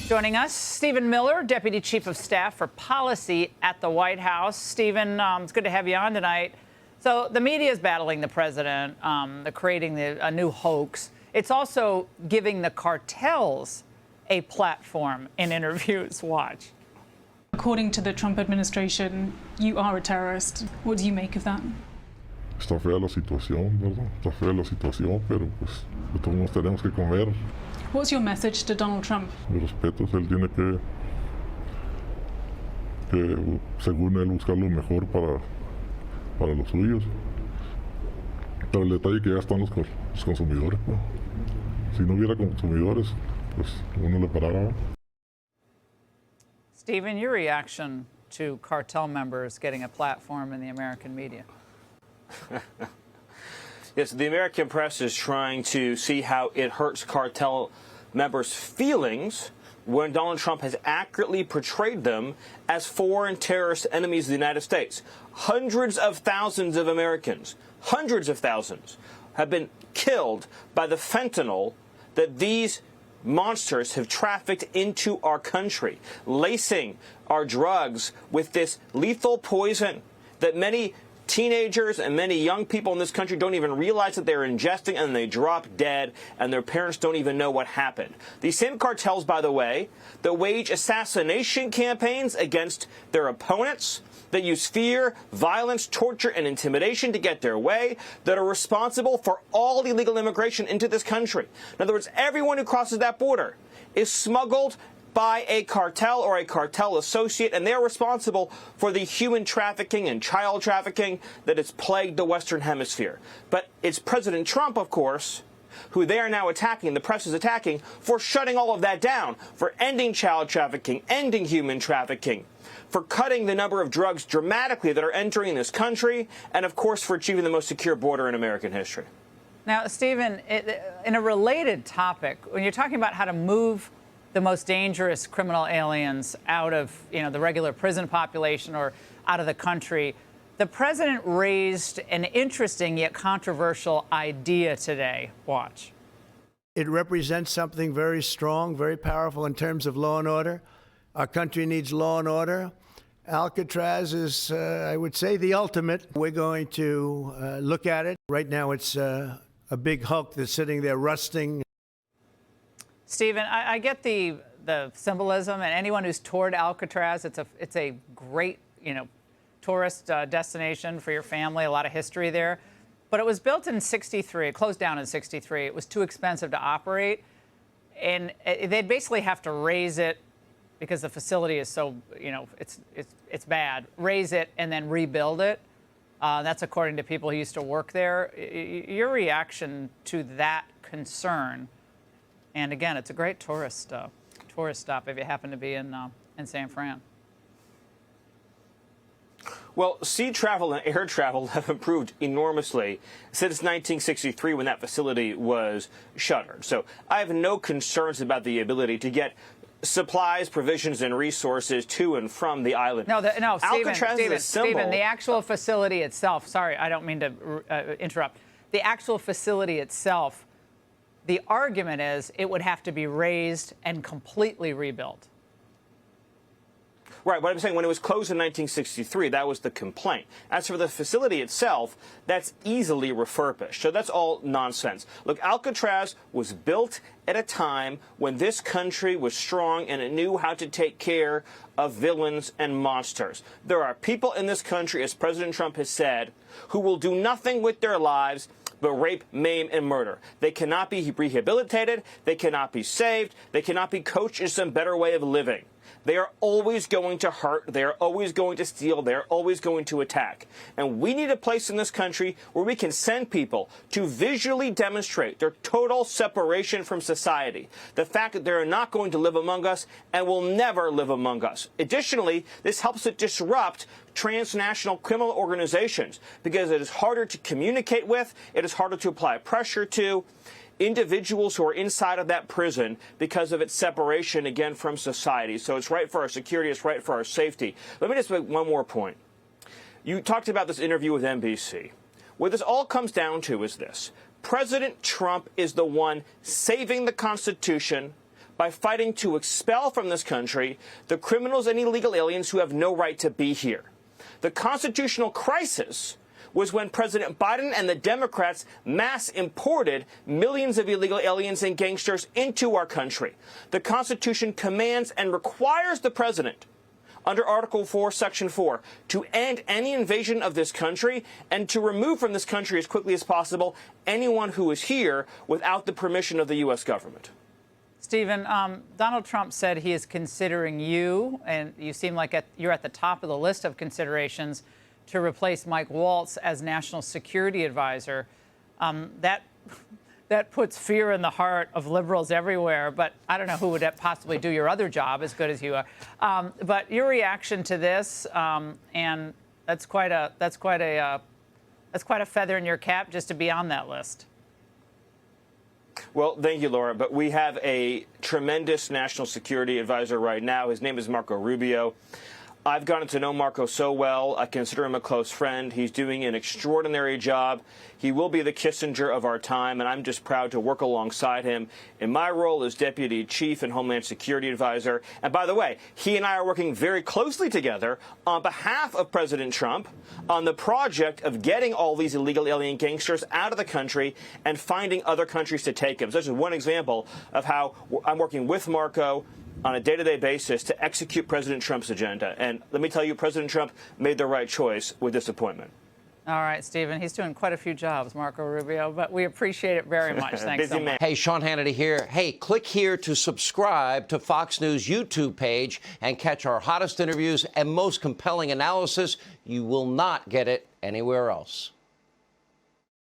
Joining us, Stephen Miller, Deputy Chief of Staff for Policy at the White House. Stephen, it's good to have you on tonight. So the media is battling the president, they're creating a new hoax. It's also giving the cartels a platform in interviews. Watch. According to the Trump administration, you are a terrorist. What do you make of that? Está fea la situación, ¿verdad? Está fea la situación, pero pues de todos modos tenemos que comer. What's your message to Donald Trump? Mi respeto, él tiene que según él, buscar lo mejor para los suyos. Pero el detalle que ya están los consumidores, ¿no? Si no hubiera consumidores, pues uno le parara. Stephen, your reaction to cartel members getting a platform in the American media? Yes, the American press is trying to see how it hurts cartel members' feelings when Donald Trump has accurately portrayed them as foreign terrorist enemies of the United States. Hundreds of thousands of Americans, hundreds of thousands, have been killed by the fentanyl that these monsters have trafficked into our country, lacing our drugs with this lethal poison that many teenagers and many young people in this country don't even realize that they're ingesting, and they drop dead, and their parents don't even know what happened. These same cartels, by the way, that wage assassination campaigns against their opponents, that use fear, violence, torture, and intimidation to get their way, that are responsible for all illegal immigration into this country. In other words, everyone who crosses that border is smuggled by a cartel or a cartel associate, and they're responsible for the human trafficking and child trafficking that has plagued the Western Hemisphere. But it's President Trump, of course, who they are now attacking, the press is attacking, for shutting all of that down, for ending child trafficking, ending human trafficking, for cutting the number of drugs dramatically that are entering this country, and, of course, for achieving the most secure border in American history. Now, Stephen, in a related topic, when you're talking about how to move the most dangerous criminal aliens out of, the regular prison population or out of the country, the president raised an interesting yet controversial idea today. Watch. It represents something very strong, very powerful in terms of law and order. Our country needs law and order. Alcatraz is, I would say, the ultimate. We're going to look at it. Right now, it's a big hulk that's sitting there rusting. Stephen, I get the symbolism, and anyone who's toured Alcatraz, it's a great, tourist destination for your family, a lot of history there. But it was built in '63, it closed down in '63. It was too expensive to operate, and they'd basically have to raise it because the facility is so, it's bad. Raise it and then rebuild it. That's according to people who used to work there. Your reaction to that concern? And again, it's a great tourist stop if you happen to be in San Fran. Well, sea travel and air travel have improved enormously since 1963 when that facility was shuttered. So I have no concerns about the ability to get supplies, provisions, and resources to and from the island. No, Stephen, the actual facility itself, sorry, I don't mean to interrupt. The actual facility itself, the argument is it would have to be raised and completely rebuilt. Right, but I'm saying when it was closed in 1963, that was the complaint. As for the facility itself, that's easily refurbished. So that's all nonsense. Look, Alcatraz was built at a time when this country was strong and it knew how to take care of villains and monsters. There are people in this country, as President Trump has said, who will do nothing with their lives but rape, maim, and murder. They cannot be rehabilitated. They cannot be saved. They cannot be coached in some better way of living. They are always going to hurt. They are always going to steal. They are always going to attack. And we need a place in this country where we can send people to visually demonstrate their total separation from society, the fact that they're not going to live among us and will never live among us. Additionally, this helps to disrupt transnational criminal organizations because it is harder to communicate with, it is harder to apply pressure to individuals who are inside of that prison because of its separation, again, from society. So it's right for our security, it's right for our safety. Let me just make one more point. You talked about this interview with NBC. What this all comes down to is this. President Trump is the one saving the Constitution by fighting to expel from this country the criminals and illegal aliens who have no right to be here. The constitutional crisis was when President Biden and the Democrats mass imported millions of illegal aliens and gangsters into our country. The Constitution commands and requires the president, under Article 4, Section 4, to end any invasion of this country and to remove from this country as quickly as possible anyone who is here without the permission of the U.S. government. Stephen, Donald Trump said he is considering you, and you seem like you're at the top of the list of considerations, to replace Mike Waltz as National Security Advisor. That puts fear in the heart of liberals everywhere, but I don't know who would possibly do your other job as good as you are. But your reaction to this, and that's quite a feather in your cap just to be on that list. Well, thank you, Laura. But we have a tremendous national security advisor right now. His name is Marco Rubio. I've gotten to know Marco so well. I consider him a close friend. He's doing an extraordinary job. He will be the Kissinger of our time, and I'm just proud to work alongside him in my role as Deputy Chief and Homeland Security Advisor. And by the way, he and I are working very closely together on behalf of President Trump on the project of getting all these illegal alien gangsters out of the country and finding other countries to take them. So this is one example of how I'm working with Marco on a day-to-day basis to execute President Trump's agenda. And let me tell you, President Trump made the right choice with this appointment. All right, Stephen. He's doing quite a few jobs, Marco Rubio, but we appreciate it very much. Thanks so much. Hey, Sean Hannity here. Hey, click here to subscribe to Fox News YouTube page and catch our hottest interviews and most compelling analysis. You will not get it anywhere else.